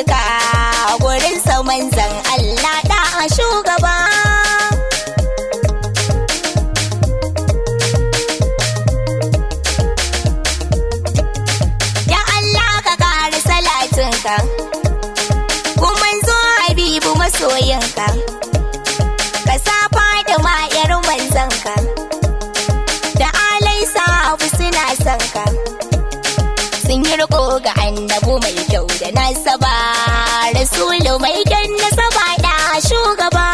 kyautuka gurin sa manzan Allah da shugaba. Ya Allah ka ƙara salatinka kun manzo Habibu masoyinka, ka sa Fatima yar manzanka da alai sahabu suna son ka, sun yi riko ga annabu mai kyau da nasaba, rasulu mai kyan nasaba da shugaba.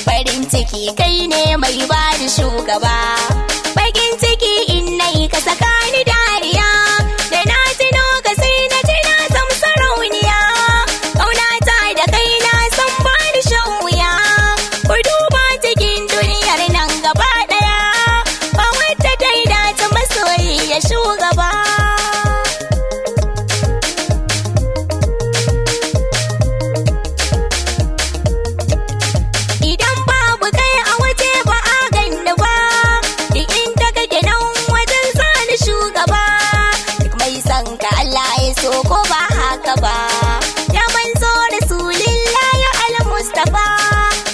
Farin ciki kai ne mai ba da shugaba, bakin ciki in nayi ka saka ni dariya, da na tuno ka sai na tuna zam sarauniya, ƙaunata da kai na san ba da shan wuya, ku duba cikin duniyar nan gaba ɗaya, ba wadda ta yi dace masoyi ya shugaba. Idan babu kai a waje ba a ganni ba, duk inda kake nan wajen sani shugaba, duk mai son ka Allah ya so ko ba haka ba, ya manzo rasulillahi al-mustafa,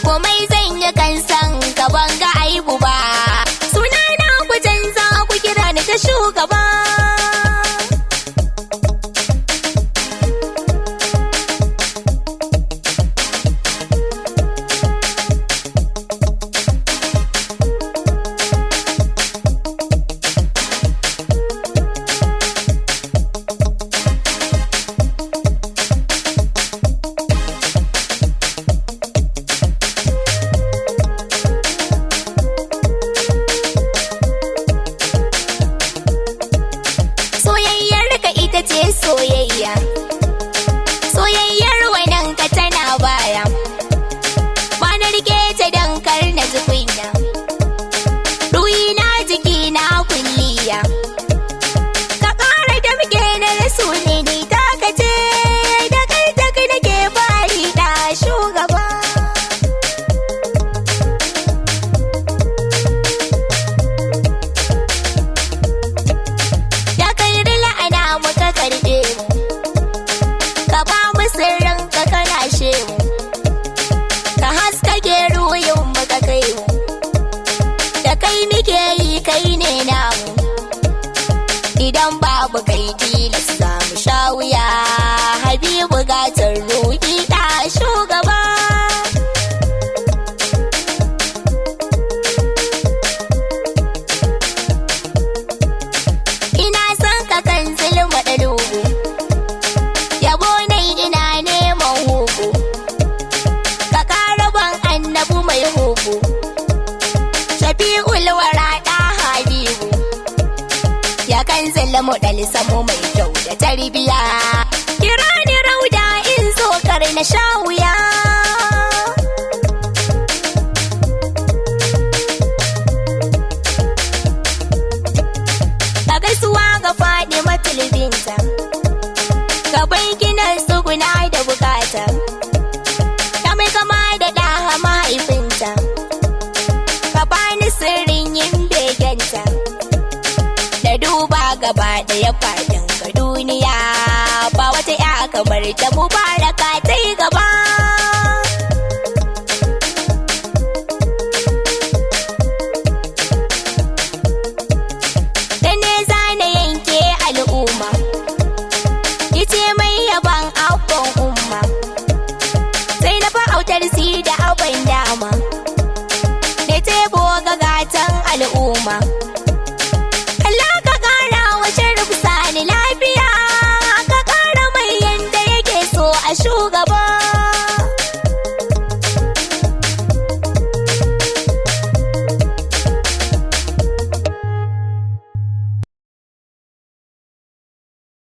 komai zan yi kan san ka ban ga aibu ba, sunana ku canza ku kira ni ta shugaba. Soyayyar ka ita ce soyayya, soyayyar wannan ka tana baya, ba na rike ta dan kar na ji kunya, ruhi na jiki na kulliya, ka ƙara da muke na rasuli ni ta kace, da kai nake bari da shugaba. Da kai la'ana muka karɓe mu, ka ba mu sirrin ka kana she mu, ka haskake ruhin mu ka kai mu, da kai muke yi kai ne namu, idan babu kai tilas za mu sha wuya, Habibu gatar ruhi da shugaba. Ina son ka kan zulma da lugu, yabo nai ina neman hugu, ka ƙara ban annabu mai hugu, shafi'ul wara da Habibu, ya kan zulmu ɗal samu mai kyau da tarbiya, kira ni rauda in zo kar na sha wuya. Ka gaisuwa ga Fatima tulbinta, gaban ginan tsuguna da bukata, ta mai kama da ɗaha mahaifinta, ka bani sirrin yin begenta, da duba gaba ɗaya faɗin ka duniya, ba wata ya kamar ta mubaraka ta yi gaba. Da ne zana yanke al'umma, yace mai yaban abban umma, sai na fa'autar si da abin dama, da tebo ga gatan al'umma.